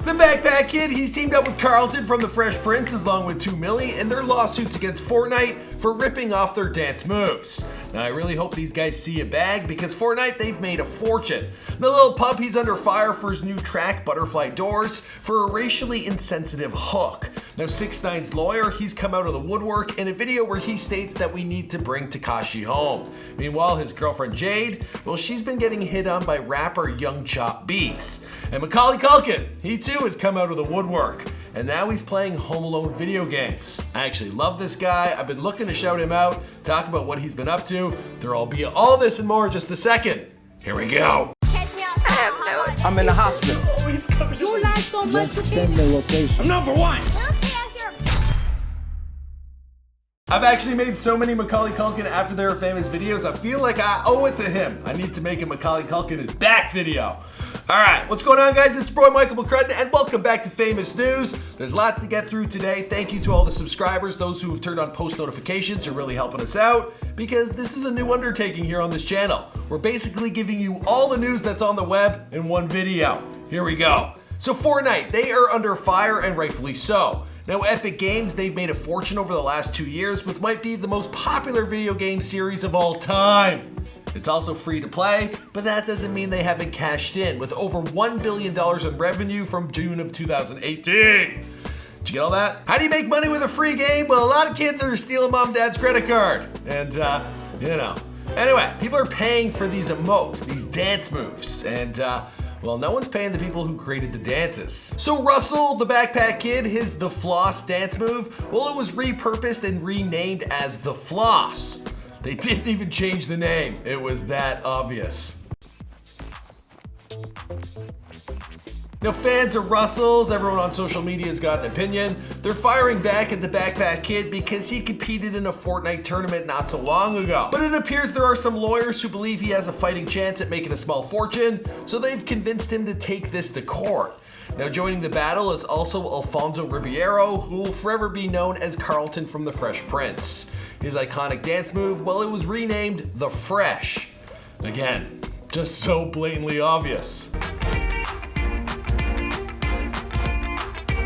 The Backpack Kid, he's teamed up with Carlton from The Fresh Prince along with 2 Milli in their lawsuits against Fortnite for ripping off their dance moves. Now I really hope these guys see a bag because Fortnite, they've made a fortune. The Lil Pump, he's under fire for his new track Butterfly Doors for a racially insensitive hook. Now 6ix9ine's lawyer, he's come out of the woodwork in a video where he states that we need to bring Tekashi home. Meanwhile, his girlfriend Jade, well, she's been getting hit on by rapper Young Chop Beatz. And Macaulay Culkin, he too has come out of the woodwork. And now he's playing Home Alone video games. I actually love this guy. I've been looking to shout him out, talk about what he's been up to. There'll be all this and more in just a second. Here we go. I'm in the hospital. You lie so much to Send the location. I'm number one. I've actually made so many Macaulay Culkin after their famous videos, I feel like I owe it to him. I need to make a Macaulay Culkin is back video. Alright, what's going on guys? It's your boy Michael McCrudden and welcome back to Famous News. There's lots to get through today. Thank you to all the subscribers, those who have turned on post notifications. You're really helping us out because this is a new undertaking here on this channel. We're basically giving you all the news that's on the web in one video. Here we go. So Fortnite, they are under fire and rightfully so. Now Epic Games, they've made a fortune over the last 2 years with might be the most popular video game series of all time. It's also free to play, but that doesn't mean they haven't cashed in with over $1 billion in revenue from June of 2018. Did you get all that? How do you make money with a free game? Well, a lot of kids are stealing mom and dad's credit card. And, you know. Anyway, people are paying for these emotes, these dance moves, and, well, no one's paying the people who created the dances. So Russell, the Backpack Kid, his The Floss dance move, well, it was repurposed and renamed as The Floss. They didn't even change the name. It was that obvious. Now fans of Russell's, everyone on social media has got an opinion. They're firing back at the Backpack Kid because he competed in a Fortnite tournament not so long ago. But it appears there are some lawyers who believe he has a fighting chance at making a small fortune, so they've convinced him to take this to court. Now joining the battle is also Alfonso Ribeiro, who will forever be known as Carlton from The Fresh Prince. His iconic dance move, well, it was renamed The Fresh. Again, just so blatantly obvious.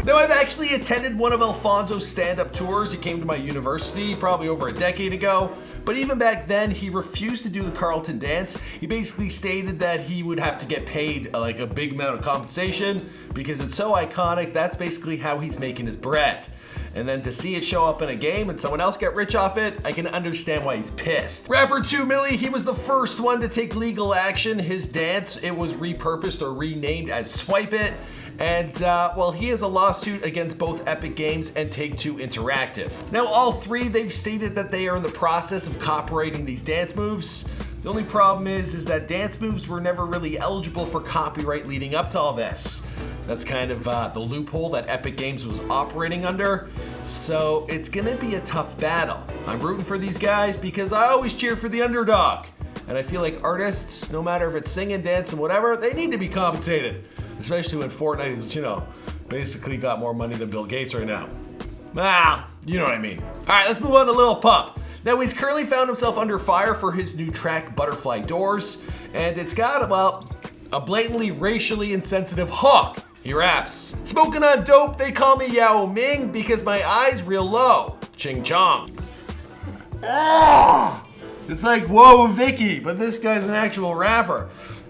Now I've actually attended one of Alfonso's stand-up tours. He came to my university probably over a decade ago, but even back then he refused to do the Carlton dance. He basically stated that he would have to get paid like a big amount of compensation because it's so iconic. That's basically how he's making his bread. And then to see it show up in a game and someone else get rich off it, I can understand why he's pissed. Rapper 2 Milli, he was the first one to take legal action. His dance, it was repurposed or renamed as Swipe It. And, well, he has a lawsuit against both Epic Games and Take-Two Interactive. Now, all three, they've stated that they are in the process of copywriting these dance moves. The only problem is that dance moves were never really eligible for copyright leading up to all this. That's kind of the loophole that Epic Games was operating under. So it's gonna be a tough battle. I'm rooting for these guys because I always cheer for the underdog. And I feel like artists, no matter if it's singing, dancing, whatever, they need to be compensated. Especially when Fortnite is, you know, basically got more money than Bill Gates right now. Ah, you know what I mean. All right, let's move on to Lil Pump. Now he's currently found himself under fire for his new track Butterfly Doors, and it's got, well, a blatantly racially insensitive hook. He raps, "Smoking on dope, they call me Yao Ming because my eyes real low. Ching chong." Oh, it's like Whoa Vicky, but this guy's an actual rapper.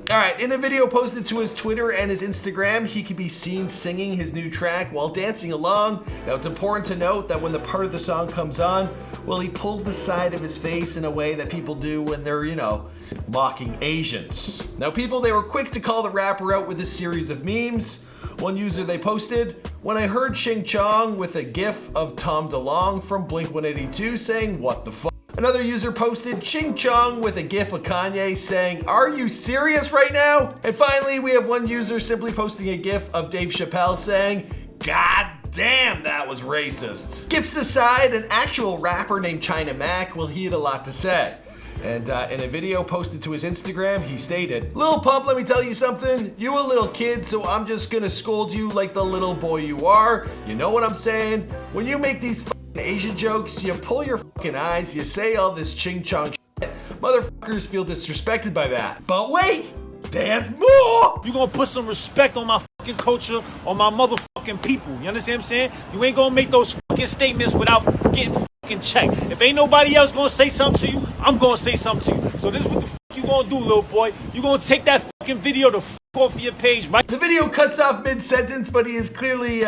Alright, in a video posted to his Twitter and his Instagram, he can be seen singing his new track while dancing along. Now it's important to note that when the part of the song comes on, well, he pulls the side of his face in a way that people do when they're, you know, mocking Asians. Now people, they were quick to call the rapper out with a series of memes. One user they posted, "When I heard Ching Chong," with a gif of Tom DeLonge from Blink-182 saying, "What the fuck?" Another user posted Ching Chong with a gif of Kanye saying, "Are you serious right now?" And finally, we have one user simply posting a gif of Dave Chappelle saying, "God damn, that was racist." Gifs aside, an actual rapper named China Mac, well, he had a lot to say. And in a video posted to his Instagram, he stated, "Lil Pump, let me tell you something. You a little kid, so I'm just gonna scold you like the little boy you are. You know what I'm saying? When you make these Asian jokes, you pull your fucking eyes, you say all this ching chong shit. Motherfuckers feel disrespected by that. But wait, there's more! You gonna put some respect on my motherfucking culture or my motherfucking people. You understand what I'm saying? You ain't gonna make those fucking statements without getting fucking checked. If ain't nobody else gonna say something to you, I'm gonna say something to you. So this is what the fuck you gonna do, little boy. You gonna take that fucking video to fuck off of your page, right? The video cuts off mid-sentence, but he is clearly,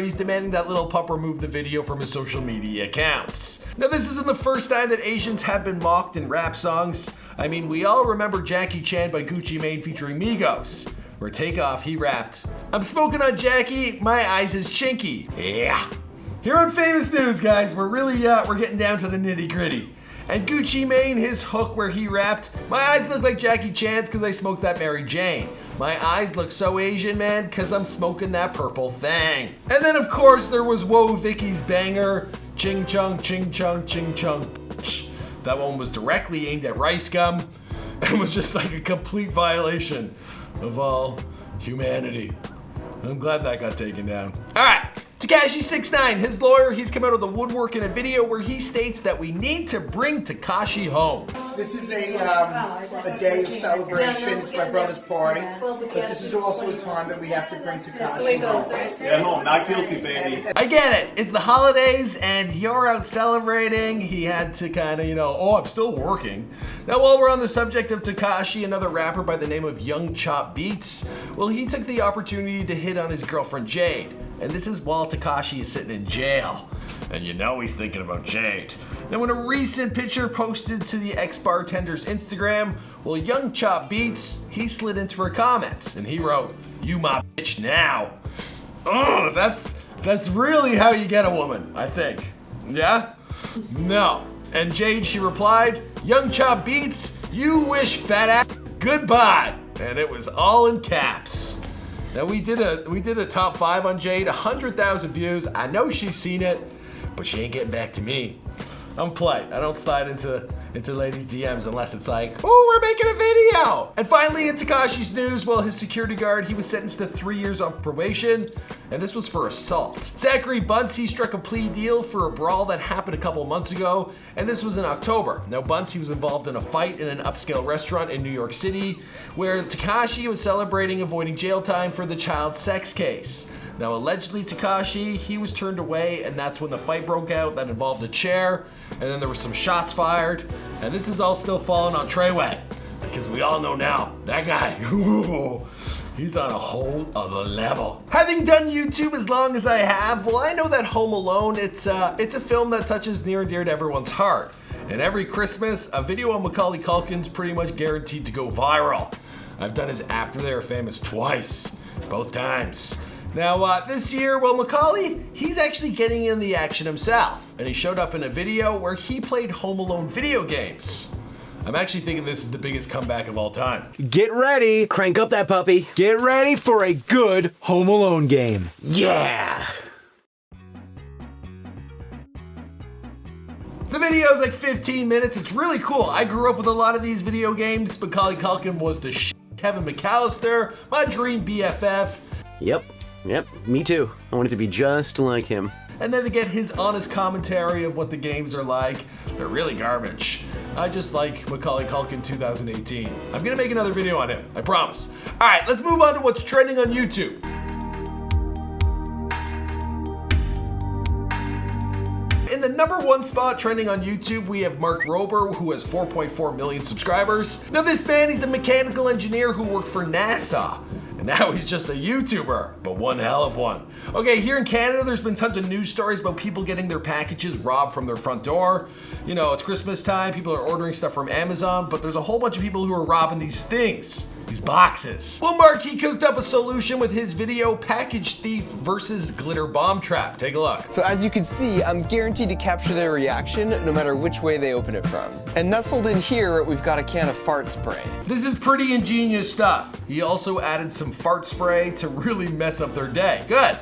he's demanding that Lil Pump remove the video from his social media accounts. Now, this isn't the first time that Asians have been mocked in rap songs. I mean, we all remember Jackie Chan by Gucci Mane featuring Migos, where Takeoff, he rapped, "I'm smoking on Jackie, my eyes is chinky." Yeah. Here on Famous News, guys, we're getting down to the nitty-gritty. And Gucci Mane, his hook where he rapped, "My eyes look like Jackie Chan's cause I smoked that Mary Jane. My eyes look so Asian, man, cause I'm smoking that purple thing." And then of course there was Whoa Vicky's banger, "Ching Chung, Ching Chung, Ching Chung." That one was directly aimed at Rice Gum and was just like a complete violation of all humanity. I'm glad that got taken down. Alright. Tekashi 6ix9ine, his lawyer, he's come out of the woodwork in a video where he states that we need to bring Tekashi home. This is a day of celebration. It's my brother's party, but this is also a time that we have to bring Tekashi home. Get home, not guilty, baby. I get it. It's the holidays and you're out celebrating. He had to kind of, I'm still working. Now, while we're on the subject of Tekashi, another rapper by the name of Young Chop Beatz, well, he took the opportunity to hit on his girlfriend Jade. And this is while Tekashi is sitting in jail. And he's thinking about Jade. Now, in a recent picture posted to the ex-bartender's Instagram, well, Young Chop Beatz, he slid into her comments and he wrote, "You my bitch now." Oh, that's really how you get a woman, I think. Yeah? No. And Jade, she replied, "Young Chop Beatz, you wish fat ass goodbye." And it was all in caps. Now we did a top 5 on Jade, 100,000 views. I know she's seen it, but she ain't getting back to me. I'm polite. I don't slide into ladies' DMs unless it's like, "Oh, we're making a video." And finally, in Tekashi's news, well, his security guard, he was sentenced to 3 years off probation, and this was for assault. Zachary Bunce, he struck a plea deal for a brawl that happened a couple months ago, and this was in October. Now, Bunce, he was involved in a fight in an upscale restaurant in New York City, where Tekashi was celebrating avoiding jail time for the child sex case. Now, allegedly, Tekashi, he was turned away, and that's when the fight broke out that involved a chair, and then there were some shots fired, and this is all still falling on Treyway, because we all know now, that guy, he's on a whole other level. Having done YouTube as long as I have, well, I know that Home Alone, it's a film that touches near and dear to everyone's heart. And every Christmas, a video on Macaulay Culkin's pretty much guaranteed to go viral. I've done his After They Are Famous twice, both times. Now, this year, well, Macaulay, he's actually getting in the action himself, and he showed up in a video where he played Home Alone video games. I'm actually thinking this is the biggest comeback of all time. Get ready. Crank up that puppy. Get ready for a good Home Alone game. Yeah. The video is like 15 minutes. It's really cool. I grew up with a lot of these video games. Macaulay Culkin was the shit. Kevin McAllister, my dream BFF. Yep, me too. I want it to be just like him. And then to get his honest commentary of what the games are like, they're really garbage. I just like Macaulay Culkin 2018. I'm gonna make another video on him, I promise. All right, let's move on to what's trending on YouTube. In the #1 spot trending on YouTube, we have Mark Rober, who has 4.4 million subscribers. Now this man, he's a mechanical engineer who worked for NASA. And now he's just a YouTuber, but one hell of one. Okay, here in Canada, there's been tons of news stories about people getting their packages robbed from their front door. It's Christmas time, people are ordering stuff from Amazon, but there's a whole bunch of people who are robbing these things, these boxes. Well, Mark, he cooked up a solution with his video, Package Thief versus Glitter Bomb Trap. Take a look. So as you can see, I'm guaranteed to capture their reaction no matter which way they open it from. And nestled in here, we've got a can of fart spray. This is pretty ingenious stuff. He also added some fart spray to really mess up their day. Good.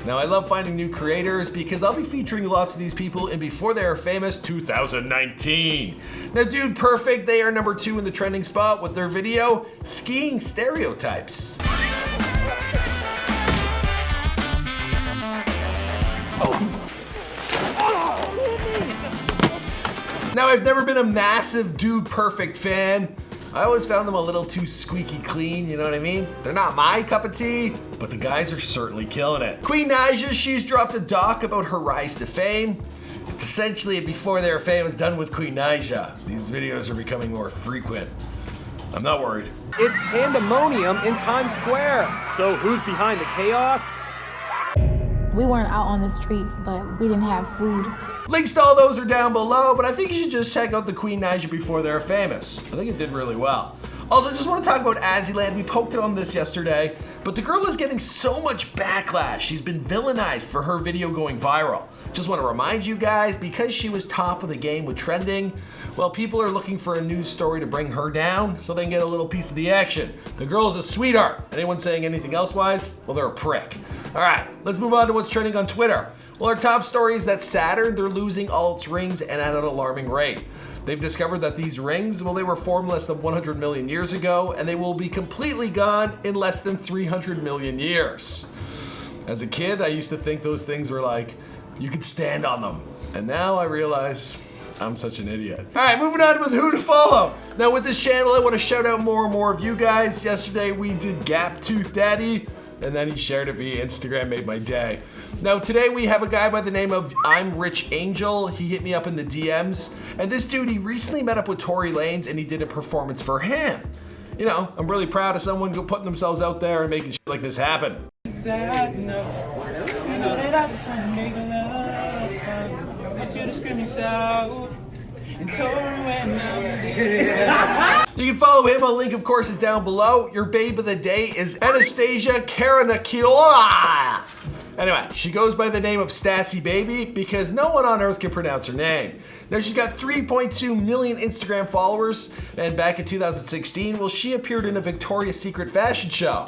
Now, I love finding new creators because I'll be featuring lots of these people in Before They Are Famous 2019. Now, Dude Perfect, they are #2 in the trending spot with their video, Skiing Stereotypes. Now, I've never been a massive Dude Perfect fan, I always found them a little too squeaky clean, you know what I mean? They're not my cup of tea, but the guys are certainly killing it. Queen Naija, she's dropped a doc about her rise to fame. It's essentially a before their fame is done with Queen Naija. These videos are becoming more frequent. I'm not worried. It's pandemonium in Times Square. So who's behind the chaos? We weren't out on the streets, but we didn't have food. Links to all those are down below, but I think you should just check out the Queen Naija before they're famous. I think it did really well. Also, just want to talk about Azzyland. We poked on this yesterday, but the girl is getting so much backlash. She's been villainized for her video going viral. Just want to remind you guys, because she was top of the game with trending, well, people are looking for a news story to bring her down so they can get a little piece of the action. The girl's a sweetheart. Anyone saying anything else-wise? Well, they're a prick. All right, let's move on to what's trending on Twitter. Well, our top story is that Saturn, they're losing all its rings and at an alarming rate. They've discovered that these rings, well, they were formed less than 100 million years ago, and they will be completely gone in less than 300 million years. As a kid, I used to think those things were like, you could stand on them. And now I realize I'm such an idiot. All right, moving on with who to follow. Now with this channel, I want to shout out more and more of you guys. Yesterday we did Gap Tooth Daddy, and then he shared it via Instagram, made my day. Now today we have a guy by the name of I'm Rich Angel. He hit me up in the DMs, and this dude, he recently met up with Tory Lanez and he did a performance for him. You know, I'm really proud of someone putting themselves out there and making shit like this happen. You can follow him. A link, of course, is down below. Your babe of the day is Anastasia Karanakiola. Anyway, she goes by the name of Stassi Baby because no one on earth can pronounce her name. Now, she's got 3.2 million Instagram followers, and back in 2016, well, she appeared in a Victoria's Secret fashion show.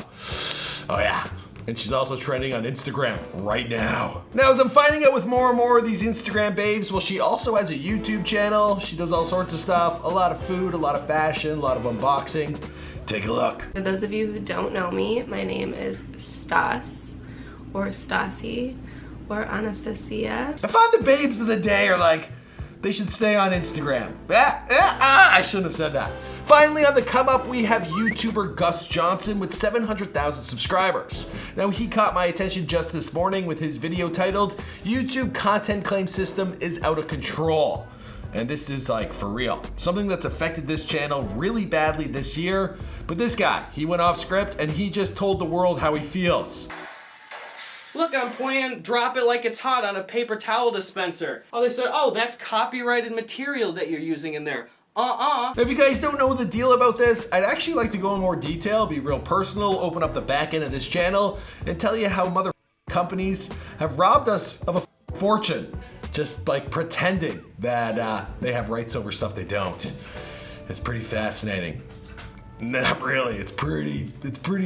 Oh yeah. And she's also trending on Instagram right now. Now, as I'm finding out with more and more of these Instagram babes, well, she also has a YouTube channel. She does all sorts of stuff, a lot of food, a lot of fashion, a lot of unboxing. Take a look. For those of you who don't know me, my name is Stas, or Stasi, or Anastasia. I found the babes of the day are like, they should stay on Instagram. I shouldn't have said that. Finally, on the come up, we have YouTuber Gus Johnson with 700,000 subscribers. Now, he caught my attention just this morning with his video titled, YouTube Content Claim System is Out of Control. And this is like for real. Something that's affected this channel really badly this year. But this guy, he went off script and he just told the world how he feels. Look, I'm playing Drop It Like It's Hot on a paper towel dispenser. Oh, they said, oh, that's copyrighted material that you're using in there. Now, if you guys don't know the deal about this, I'd actually like to go in more detail, be real personal, open up the back end of this channel, and tell you how mother companies have robbed us of a fortune, just like pretending that they have rights over stuff they don't. It's pretty fascinating. Not really, it's pretty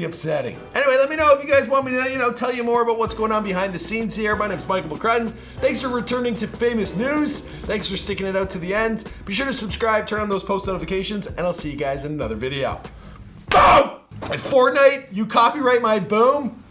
upsetting. Anyway, let me know if you guys want me to, tell you more about what's going on behind the scenes here. My name's Michael McCrudden. Thanks for returning to Famous News. Thanks for sticking it out to the end. Be sure to subscribe, turn on those post notifications, and I'll see you guys in another video. Boom! At Fortnite, you copyright my boom?